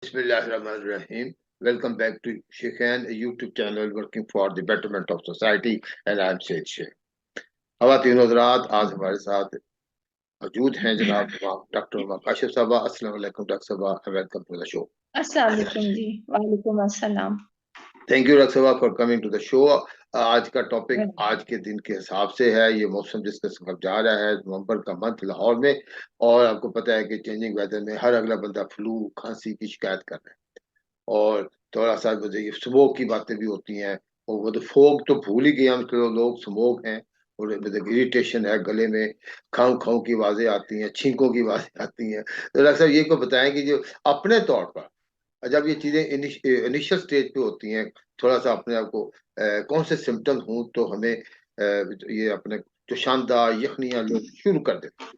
Bismillahirrahmanirrahim. Welcome back to Shekhan, a YouTube channel working for the betterment of society, and I'm Said Sheikh. खवातीन हज़रात, आज हमारे साथ मौजूद हैं जनाब डॉक्टर उमा काशिफ साहबा। अस्सलाम वालेकुम डॉक्टर साहबा, वेलकम टू द शो। अस्सलाम वालेकुम जी। वालेकुम अस्सलाम। थैंक यू डॉक्टर साहबा for coming to the show. आज का टॉपिक आज के दिन के हिसाब से है, ये मौसम जिसका सबक जा रहा है नवंबर का मंथ लाहौर में, और आपको पता है कि चेंजिंग वेदर में हर अगला बंदा फ्लू खांसी की शिकायत कर रहा है, और थोड़ा सा ये स्मोक की बातें भी होती हैं। और वो तो फोग तो भूल ही गए हम लोग, स्मोक हैं और इरिटेशन है गले में, खाऊं खाऊं की आवाजें आती हैं, छींकों की आवाजें आती हैं। तो डॉक्टर साहब ये को बताएं कि जो अपने तौर पर जब ये चीजें इनिशियल स्टेज पे होती हैं, थोड़ा सा अपने आप को कौन से सिम्टम्स हों तो हमें ये अपने जो शानदार यखनियां लोग शुरू कर देते हैं,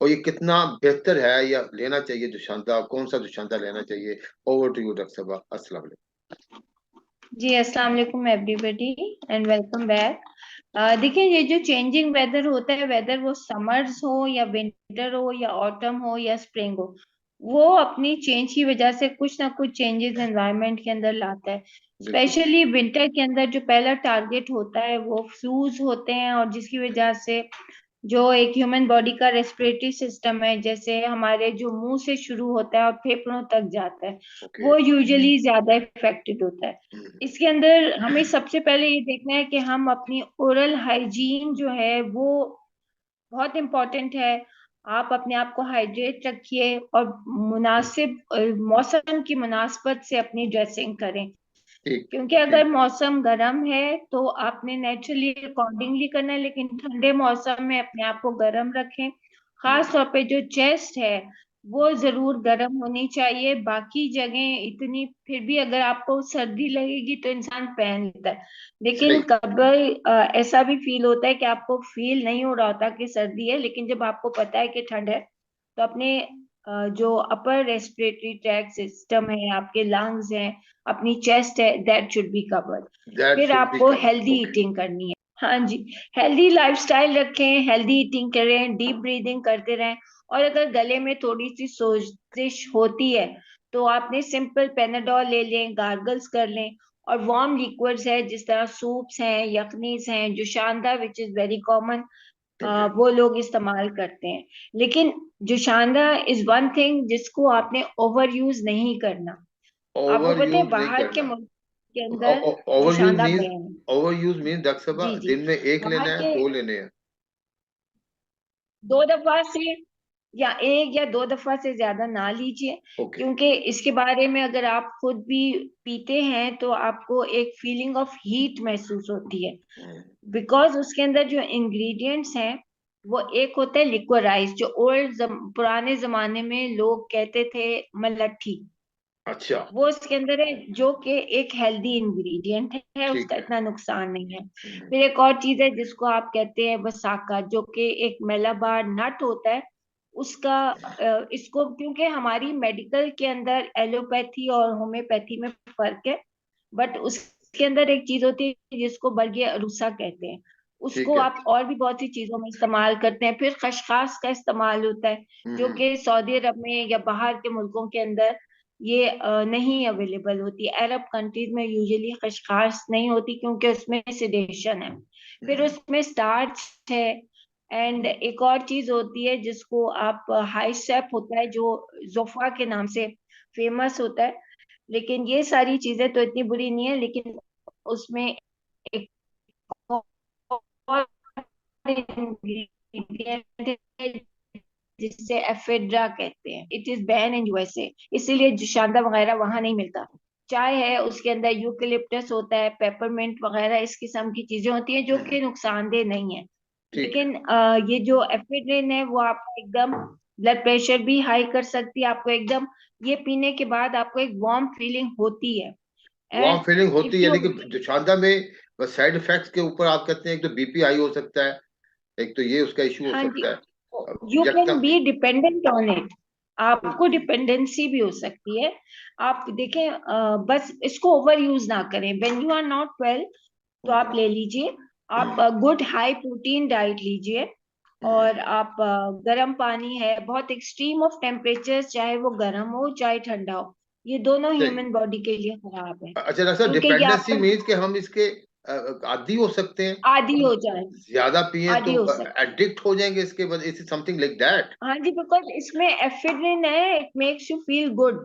और ये कितना बेहतर है या लेना चाहिए दुशांता, कौन सा दुशांता लेना चाहिए? ओवर टू यू डॉक्टर साहब। अस्सलाम वालेकुम। जी अस्सलाम वालेकुम एवरीबॉडी एंड वेलकम बैक। देखिए, ये जो चेंजिंग वेदर होता है, वेदर वो समर्स हो या विंटर हो या ऑटम हो या स्प्रिंग हो, वो अपनी चेंज की वजह से कुछ ना कुछ चेंजेस एनवायरनमेंट के अंदर लाता है। बिल्कुल स्पेशली विंटर के अंदर जो पहला टारगेट होता है वो फ्लूज होते हैं, और जिसकी वजह से जो एक ह्यूमन बॉडी का रेस्पिरेटरी सिस्टम है, जैसे हमारे जो मुंह से शुरू होता है और फेफड़ों तक जाता है, ओके। वो यूजुअली ज्यादा इफेक्टेड होता है। इसके अंदर हमें सबसे पहले ये देखना है कि हम अपनी ओरल हाइजीन जो है वो बहुत इम्पोर्टेंट है। आप अपने आप को हाइड्रेट रखिए और मुनासिब मौसम की मुनासबत से अपनी ड्रेसिंग करें। ठीक क्योंकि अगर ठीक। मौसम गर्म है तो आपने नेचुरली अकॉर्डिंगली करना है, लेकिन ठंडे मौसम में अपने आप को गर्म रखें। खास तौर पे जो चेस्ट है वो जरूर गर्म होनी चाहिए। बाकी जगह इतनी, फिर भी अगर आपको सर्दी लगेगी तो इंसान पहन लेता है, लेकिन सही। कभी ऐसा भी फील होता है कि आपको फील नहीं हो रहा होता कि सर्दी है, लेकिन जब आपको पता है कि ठंड है तो अपने जो अपर रेस्पिरेटरी ट्रैक सिस्टम है, आपके लंग्स हैं, अपनी चेस्ट है, that should be covered. That फिर शुड बी आपको कवर्ड। Healthy okay. ईटिंग करनी है। हाँ जी, हेल्दी लाइफस्टाइल रखें, हेल्दी ईटिंग करें, डीप ब्रीदिंग करते रहें। और अगर गले में थोड़ी सी सोजिश होती है तो आपने सिंपल पेनाडोल ले लें, गार्गल्स कर लें। और वार्म लिक्विड्स है, जिस तरह सूप्स हैं, यखनीस हैं, जो शानदार which is very common, okay. वो लोग इस्तेमाल करते हैं। लेकिन जो शानदार इज वन थिंग जिसको आपने ओवर यूज नहीं करना। आपको ओवर पता है यूज नहीं बाहर के करना। मुल्क के अंदर जो ओवर यूज शानदार मीन, बैन है। ओवर यूज मीन डॉक्टर जी साहब जी। दिन में एक लेना बाहर है, के दो लेने हैं? 2 दफा से, या 1 या 2 दफा से ज्यादा ना लीजिए। ओके। क्योंकि इसके बारे में अगर आप खुद भी पीते हैं तो आपको एक फीलिंग ऑफ हीट महसूस होती है, बिकॉज उसके अंदर जो इंग्रेडिएंट्स हैं वो एक होता है लिक्वराइज, जो पुराने जमाने में लोग कहते थे मलट्ठी, अच्छा। वो उसके अंदर है, जो कि एक हेल्दी इंग्रेडिएंट है, उसका ठीक है। इतना नुकसान नहीं है। फिर एक और चीज है जिसको आप कहते हैं वसाका, जो कि एक मेलाबार नट होता है। उसका इसको, क्योंकि हमारी मेडिकल के अंदर एलोपैथी और होम्योपैथी में फर्क है, बट उसके अंदर एक चीज होती है जिसको बर्गे अरूसा कहते हैं। उसको ठीक है। आप और भी बहुत सी चीजों में इस्तेमाल करते हैं। फिर खसखस का इस्तेमाल होता है, जो कि सऊदी अरब में या बाहर के मुल्कों के अंदर ये नहीं अवेलेबल होती। अरब कंट्रीज में यूजुअली खसखस नहीं होती क्योंकि उसमें सिडेशन है। फिर उसमें स्टार्च है। एंड एक और चीज होती है जिसको आप हाई स्टेप होता है, जो जोफा के नाम से फेमस होता है। लेकिन ये सारी चीजें तो इतनी बुरी नहीं है, लेकिन उसमें एक और ingredient है जिसे एफेड्रा कहते हैं। It is ban in USA, इसीलिए जोशांदा वगैरह वहां नहीं मिलता। चाय है, उसके अंदर यूकेलिप्टस होता है, पेपरमिंट वगैरह इस किस्म की चीजें होती हैं जो कि नुकसानदेह नहीं है। ठीक है। लेकिन ये जो एफेड्रिन है वो आपको एकदम ब्लड प्रेशर भी हाई कर सकती है। आपको एकदम, ये पीने के बाद आपको एक वार्म फीलिंग होती है। वार्म एंड फीलिंग होती इफ है, यू, यानी कि शारदा में बस साइड इफेक्ट्स के ऊपर आप कहते हैं एक तो बीपी हाई हो सकता है, एक तो ये उसका इशू हो हाँ जी, सकता है। अब यू कैन यकदम। Be dependent on it. आपको डिपेंडेंसी भी हो सकती है। आप देखें, बस इसको ओवर यूज ना करें। When you are not well तो आप ले लीजिए। आप गुड हाई प्रोटीन डाइट लीजिए। और आप गर्म पानी है, बहुत एक्सट्रीम ऑफ टेम्परेचर, चाहे वो गर्म हो चाहे ठंडा हो, ये दोनों सही। ह्यूमन बॉडी के लिए खराब है, अच्छा डॉक्टर साहब, क्योंकि ये डिपेंडेंसी आपको मीन्स कि हम इसके आदी हो सकते हैं, आदी हम हो जाए, ज्यादा पिए आदी तो हो सकते हैं। एडिक्ट हो जाएंगे इसके बाद, इज समथिंग लाइक दैट? हाँ जी, बिकॉज इसमें एफिड्रिन है, it makes you feel good.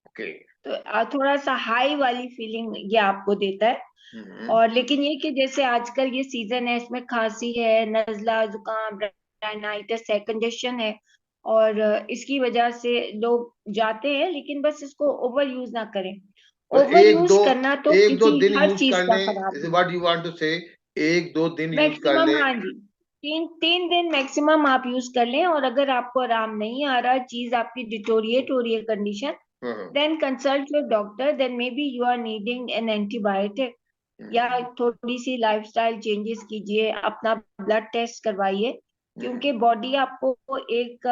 Okay. तो थोड़ा सा हाई वाली फीलिंग ये आपको देता है। हम्म। और लेकिन ये कि जैसे आजकल ये सीजन है, इसमें खांसी है, नजला, जुकाम, राइनाइटिस है, कंजेशन है, और इसकी वजह से लोग जाते हैं, लेकिन बस इसको ओवर यूज ना करें। बस ओवर यूज करना तो एक दो किसी दिन हर यूज चीज कर का लें, खराब इज है। व्हाट यू वांट टू से? एक दो दिन यूज कर मैक्सिमम, लें। हाँ जी, तीन तीन दिन मैक्सिमम आप यूज कर लें, और अगर आपको आराम नहीं आ रहा, चीज आपकी डिटोरिएट हो रही है कंडीशन, हाँ। then consult your doctor, then maybe you are needing an antibiotic, या हम्म। थोड़ी सी लाइफस्टाइल चेंजेस कीजिए, अपना ब्लड टेस्ट करवाइए, हम्म। क्योंकि बॉडी आपको एक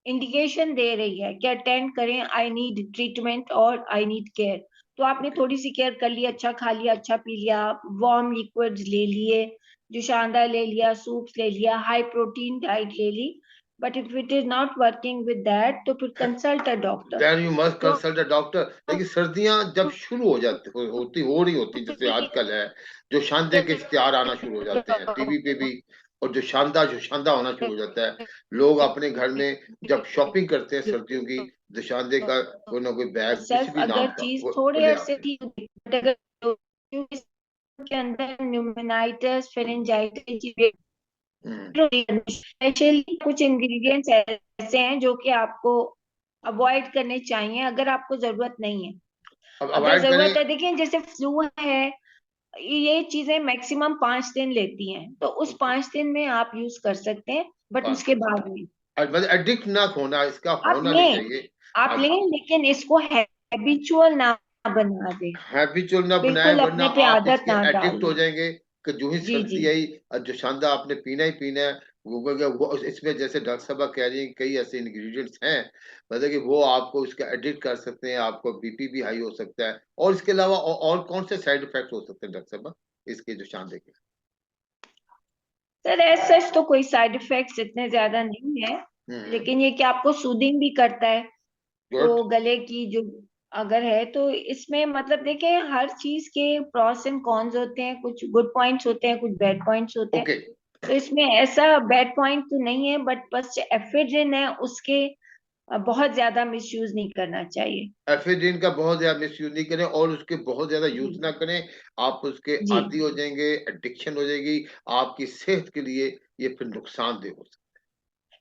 इंडिकेशन दे रही है कि अटेंड करें, आई नीड ट्रीटमेंट और आई नीड केयर। तो आपने ओके। थोड़ी सी केयर कर ली, अच्छा खा लिया, अच्छा पी लिया, वार्म लिक्विड्स ले लिए, जो शानदार ले लिया, सूप्स ले लिया, हाई प्रोटीन डाइट ले ली, but if it is not working with that, तो फिर consult a doctor. Then you must तो कंसल्ट अ डॉक्टर। लेकिन सर्दियां जब शुरू हो जाती हो रही होती, जैसे आजकल है, जो शानदे के इश्तिहार आना शुरू हो जाते हैं टीवी पे भी, और जो शानदा होना शुरू हो जाता है, लोग अपने घर में जब शॉपिंग करते हैं सर्दियों की, दुशांदे का कोई ना कोई बैग किसी सेल्फ भी नाम अगर का चीज वो थोड़े ले अरसे आते हैं। ठीक होगी, but अगर के अंदर न्यूमेनाइटिस, फेरेंजाइटिस, हम्म। स्पेशली कुछ इंग्रेडिएंट्स ऐसे हैं जो कि आपको अवॉइड करने चाहिए अगर आपको जरूरत नहीं है। अब अगर अवॉइड करें। जरूरत है, देखिए जैसे फ्लू है, ये चीजें मैक्सिमम 5 दिन लेती हैं, तो उस ओके। 5 दिन में आप यूज कर सकते हैं, बट बात उसके कर बाद सकते में हैं, मतलब एडिक्ट ना होना, इसका आप होना नहीं लें, चाहिए। आप अब लें, लेकिन इसको हैबिचुअल ना बना दे, हैबिचुअल ना बनाए, बिल्कुल वरना अपने पे आप आदत इसके ना एडिक्ट हो डालें। जाएंगे कि जो ही जी जी। सर्दी आई, और जो शानदार आपने पीना ही पीना है, वो इसमें जैसे डॉक्टर साहब कह रही हैं, कई ऐसे इंग्रेडिएंट्स हैं, मतलब कि वो आपको इसका एडिक्ट कर सकते हैं, आपको बीपी भी हाई हो सकता है, और इसके अलावा और कौन से साइड इफेक्ट हो सकते हैं डॉक्टर साहब इसके, जो शानदे के? सर एज सच तो कोई साइड इफेक्ट्स इतने ज्यादा नहीं है, हम्म। लेकिन ये कि आपको सूदिंग भी करता है, गुड। तो गले की जो अगर है तो इसमें मतलब देखें, हर चीज के प्रॉस एंड कॉन्स होते हैं, कुछ गुड पॉइंट्स होते हैं, कुछ बैड पॉइंट्स होते हैं। ओके। तो इसमें ऐसा बैड पॉइंट तो नहीं है, बट बस एफिड्रिन है उसके बहुत ज्यादा मिसयूज नहीं करना चाहिए। एफिड्रिन का बहुत ज्यादा मिस यूज नहीं करें, और उसके बहुत ज्यादा जी यूज ना करें। आप उसके जी। आदी हो जाएंगे, एडिक्शन हो जाएगी, आपकी सेहत के लिए ये फिर नुकसानदेह हो सकता है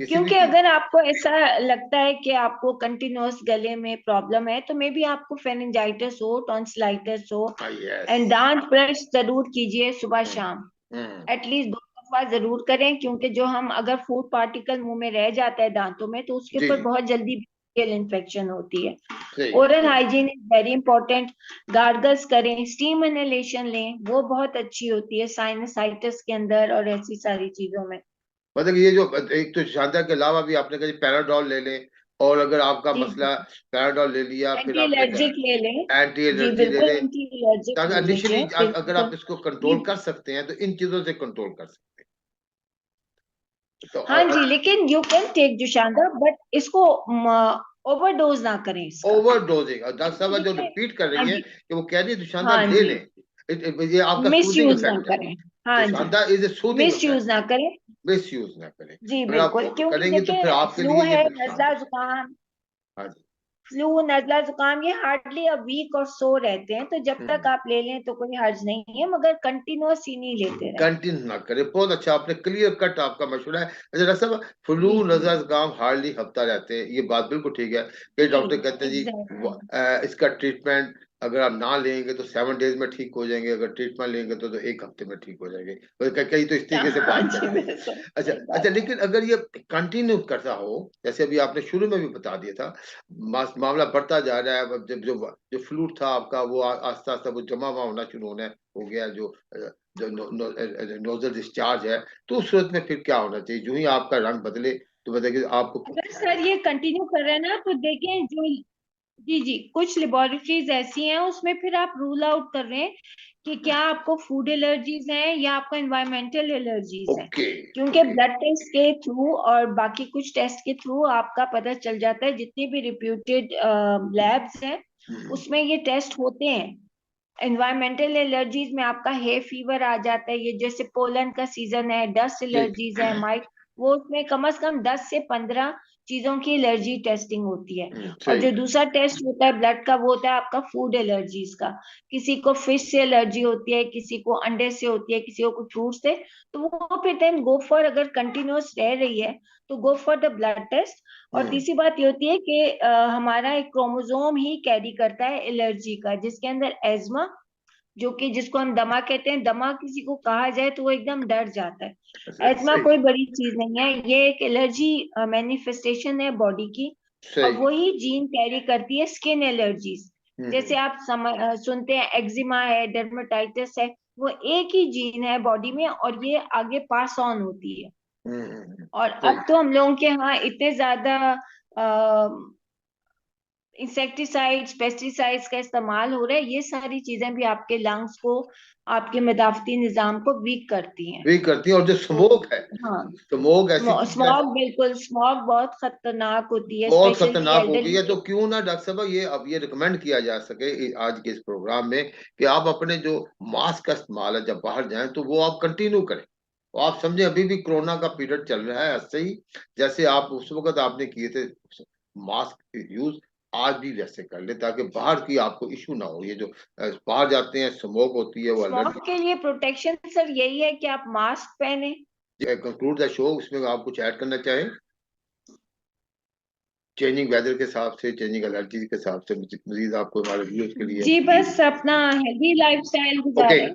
किसी भी क्योंकि चीज अगर की। आपको ऐसा लगता है कि आपको कंटिन्यूअस गले में प्रॉब्लम है, तो मे बी आपको फेनिंजाइटिस हो, टॉन्सिलाइटिस हो, हाँ यस। एंड दांत ब्रश जरूर कीजिए सुबह हम्म। शाम, हम्म। एटलीस्ट 2 दफा जरूर करें, क्योंकि जो हम अगर फूड पार्टिकल मुंह में रह जाता है दांतों में, तो उसके जी ऊपर जी। बहुत जल्दी बैक्टीरियल इन्फेक्शन होती है। सही ओरल सही। Hygiene is very important. Gargles करें, स्टीम इनहेलेशन लें, वो बहुत अच्छी होती है साइनसाइटिस के अंदर और ऐसी सारी चीजों में। मतलब ये जो एक तो शानदार के अलावा भी आपने कहा पैराडॉल ले लें, और अगर आपका जी जी। मसला, पैराडॉल ले लिया, फिर एंटी आपने एलर्जिक ले लें। कहा एंटी जी एलर्जी ले बिल्कुल, लें, एंटी एलर्जिक ताकि ले इनिशियली लीजिए, अगर आप बिल्कुल। इसको जी कंट्रोल कर सकते हैं, तो इन चीजों से कंट्रोल कर सकते हैं तो। हाँ जी, लेकिन यू कैन टेक जुशांदा, बट इसको ओवरडोज ना करें इसका। ओवर डोजिंग, और डॉक्टर साहब जो देखिए, रिपीट कर हाँ रही हैं जी, कि वो कह रही है दुशानदा हाँ ले जी, लें, ये आपका मिस सूदिंग यूज ना इफेक्ट है। करें। हाँ जी, दुशानदा इज ए सूदिंग मिस यूज इफेक्ट। ना करें। मिस यूज ना करें, जी अगर आप बिल्कुल, क्योंकि करेंगे तो फिर देखिए आपके फ्लू लिए ये है, नजला नुकसानदेह। जुकाम, हाँ जी। फ्लू नजला जुकाम ये हार्डली अ वीक और सो रहते हैं, तो जब तक हम्म। आप ले लें तो कोई हर्ज नहीं है, मगर कंटिन्यूअस ही नहीं लेते रहें। कंटिन्यू ना करें, बहुत अच्छा, आपने क्लियर कट आपका मशवरा है। अच्छा डॉक्टर साहब, फ्लू जी जी नजर जुकाम हार्डली हफ्ता रहते हैं, ये बात बिल्कुल ठीक है। कई जी। डॉक्टर कहते हैं जी एग्जैक्टली। इसका ट्रीटमेंट अगर आप ना लेंगे तो 7 डेज में ठीक हो जाएंगे, अगर ट्रीटमेंट लेंगे तो 1 हफ्ते में ठीक हो जाएंगे, कई तो इस तरीके से हाँ बात जी, करते हैं। बिल्कुल अच्छा सही अच्छा, बात है। लेकिन अगर ये कंटिन्यू करता हो, जैसे अभी आपने शुरू में भी बता दिया था, मामला बढ़ता जा रहा है, अब जब जो जो फ्लू था आपका, वो आस्ता आस्ता वो जमा हुआ होना शुरू होना हो गया, जो नोजल डिस्चार्ज है, तो उस सूरत में फिर क्या होना चाहिए, जो ही आपका रंग बदले, तो बताइए आपको अगर सर ये कंटिन्यू कर रहे हैं ना, तो देखें जो जी जी, कुछ लेबोरेटरीज ऐसी हैं उसमें फिर आप रूल आउट कर रहे हैं कि क्या आपको फूड एलर्जीज हैं या आपको एनवायरमेंटल एलर्जीज हैं, ओके क्योंकि ओके। ब्लड टेस्ट के थ्रू और बाकी कुछ टेस्ट के थ्रू आपका पता चल जाता है। जितनी भी रिप्यूटेड लैब्स हैं उसमें ये टेस्ट होते हैं। एनवायरमेंटल एलर्जीज में आपका हे फीवर आ जाता है, ये जैसे पोलन का सीजन है, डस्ट ठीक। एलर्जीज है, माइट, वो उसमें कम से कम 10 से 15 चीजों की एलर्जी टेस्टिंग होती है। और सही। जो दूसरा टेस्ट होता है ब्लड का, वो होता है आपका फूड एलर्जीज का। किसी को फिश से एलर्जी होती है, किसी को अंडे से होती है, किसी को कुछ फ्रूट से। तो वो फिर देन गो फॉर, अगर कंटिन्यूअस रह रही है तो go for the blood test. और तीसरी बात ये होती है कि हमारा एक क्रोमोसोम ही कैरी करता है एलर्जी का, जिसके अंदर एज्मा, जो कि जिसको हम दमा कहते हैं, दमा किसी को कहा जाए तो वो एकदम डर जाता है। एज्मा सही कोई बड़ी चीज नहीं है, ये एक एलर्जी मैनिफेस्टेशन है बॉडी की। और सही। वही जीन कैरी करती है स्किन एलर्जीज। हम्म जैसे आप सुनते हैं एक्जिमा है, डर्मेटाइटिस है, वो एक ही जीन है बॉडी में और ये आगे पास ऑन होती है। और सही। अब तो हम लोगों के यहाँ इतने ज्यादा इंसेक्टिसाइड्स, पेस्टिसाइड्स का इस्तेमाल हो रहा है, ये सारी चीजें भी आपके लंग्स को, आपके मदाफती निजाम को वीक करती हैं। भी करती है। और जो तो स्मोक है, हाँ, स्मोक ऐसी चीज है स्मॉग, बिल्कुल स्मॉग बहुत खतरनाक होती है, बहुत स्पेशली खतरनाक हो गई है। तो एल्डरली। क्यों ना डॉक्टर साहब ये अब ये रिकमेंड किया जा सके आज के इस प्रोग्राम में कि आप अपने जो मास्क का इस्तेमाल है जब बाहर जाएं तो वो आप कंटिन्यू करें। तो आप समझे अभी भी कोरोना का पीरियड चल रहा है, ऐसे ही जैसे आप उस वक्त आपने किए थे मास्क यूज, आज भी वैसे कर ले ताकि बाहर की आपको इशू ना हो। ये जो बाहर जाते हैं स्मोक होती है वो स्मॉग एलर्जी। के लिए प्रोटेक्शन सर यही है कि आप मास्क पहने। कंक्लूड द शो, उसमें आप कुछ ऐड करना चाहें चेंजिंग वेदर के हिसाब से, चेंजिंग एलर्जी के हिसाब से, मजीद आपको हमारे व्यूअर्स के लिए। जी, बस अपना हेल्दी लाइफस्टाइल ओके गुजारें।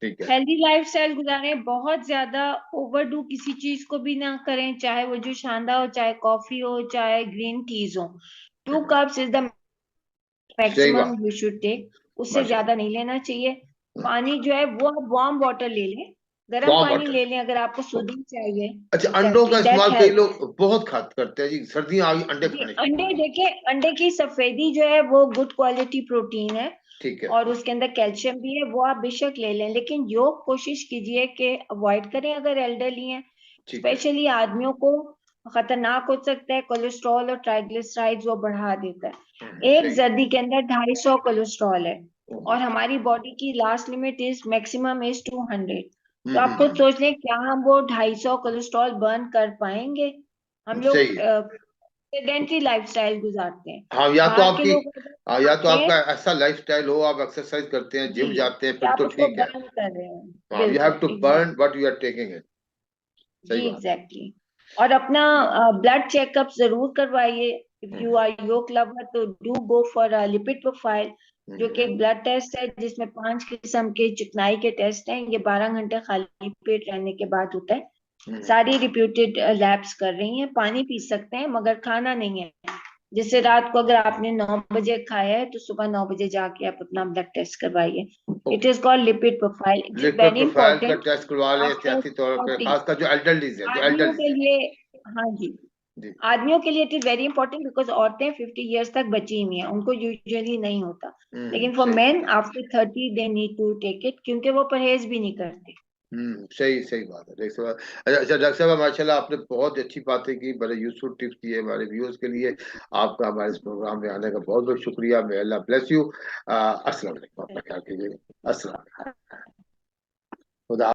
ठीक है। हेल्दी लाइफस्टाइल गुजारें, बहुत ज्यादा ओवरडू किसी चीज को भी ना करें, चाहे वो जो शानदार हो, चाहे कॉफी हो, चाहे ग्रीन टीज हो। 2 कप्स इज द सही मैक्सिमम बात। यू शुड टेक, उससे ज्यादा माशाल्लाह। नहीं लेना चाहिए। पानी जो है वो आप वार्म वाटर ले लें, गर्म वार्म पानी वाटर। ले लें अगर आपको सूदिंग चाहिए। अच्छा, अंडों का एग्जैक्टली, दैट इस्तेमाल कई हेल्प। लोग बहुत खात करते हैं जी, सर्दियां आ गई अंडे जी, खाने शुरू। अंडे देखिए, अंडे की सफेदी जो है वो गुड क्वालिटी प्रोटीन है ठीक है। और उसके अंदर कैल्शियम भी है, वो आप बेशक ले लें, लेकिन योग कोशिश कीजिए कि अवॉइड करें अगर एल्डरली हैं। ठीक है। स्पेशली आदमियों को खतरनाक हो सकता है, कोलेस्ट्रॉल और ट्राइग्लिसराइड्स वो बढ़ा देता है। एक सही। जर्दी के अंदर 250 कोलेस्ट्रॉल है और हमारी बॉडी की last limit is maximum is 200। तो आप खुद हम्म। सोच लें, क्या हम वो 250 कोलेस्ट्रॉल बर्न कर पाएंगे? हम लोग सही है। सेडेंटरी लाइफस्टाइल गुजारते हैं। हाँ, या तो बाहर के आपकी, लोग अगर हाँ, या तो खाते हैं, आपका ऐसा लाइफस्टाइल हो, आप एक्सरसाइज करते हैं, जी, जिम जाते हैं, कि फिर आप तो उसको ठीक है। बर्न कर रहे हैं। हाँ, यू हैव बिल्कुल, to burn exact, what you are taking it. सही जी बात। एग्जैक्टली। और अपना ब्लड चेकअप जरूर करवाइए। इफ यू हम्म आर योग लवर तो do go for lipid profile, जो कि हम्म एक ब्लड टेस्ट है जिसमें 5 किस्म के चिकनाई के टेस्ट हैं। ये 12 घंटे खाली पेट रहने के बाद होता है। हम्म। सारी रिप्यूटेड लैब्स कर रही हैं। पानी पी सकते हैं मगर खाना नहीं है। जैसे रात को अगर आपने 9 बजे खाया है तो सुबह 9 बजे जाके आप अपना ब्लड टेस्ट करवाइए। It is called lipid profile, it is lipid very profile का इंपॉर्टेंट टेस्ट करवा लें आफ्टर एहतियाती तौर पर, 40। खासकर जो एल्डरलीज है, जो आदमियों एल्डरलीज के है। लिए, हाँ जी, जी। आदमियों के लिए it is very important because औरतें 50 ईयर्स तक बची हुई हैं, उनको यूजुअली नहीं होता। लेकिन फॉर सही। Men after 30 they need to take it, क्योंकि वो परहेज भी नहीं करते। सही सही बात है डॉक्टर साहब। अच्छा अच्छा, डॉक्टर साहब माशाल्लाह आपने बहुत अच्छी बातें की, बड़े यूजफुल टिप्स दिए हमारे व्यूअर्स के लिए। आपका हमारे इस प्रोग्राम में आने का बहुत बहुत शुक्रिया। मे अल्लाह ब्लेस यू। अस्सलाम वालेकुम, अपना ख्याल कीजिए। अस्सलाम। खुदा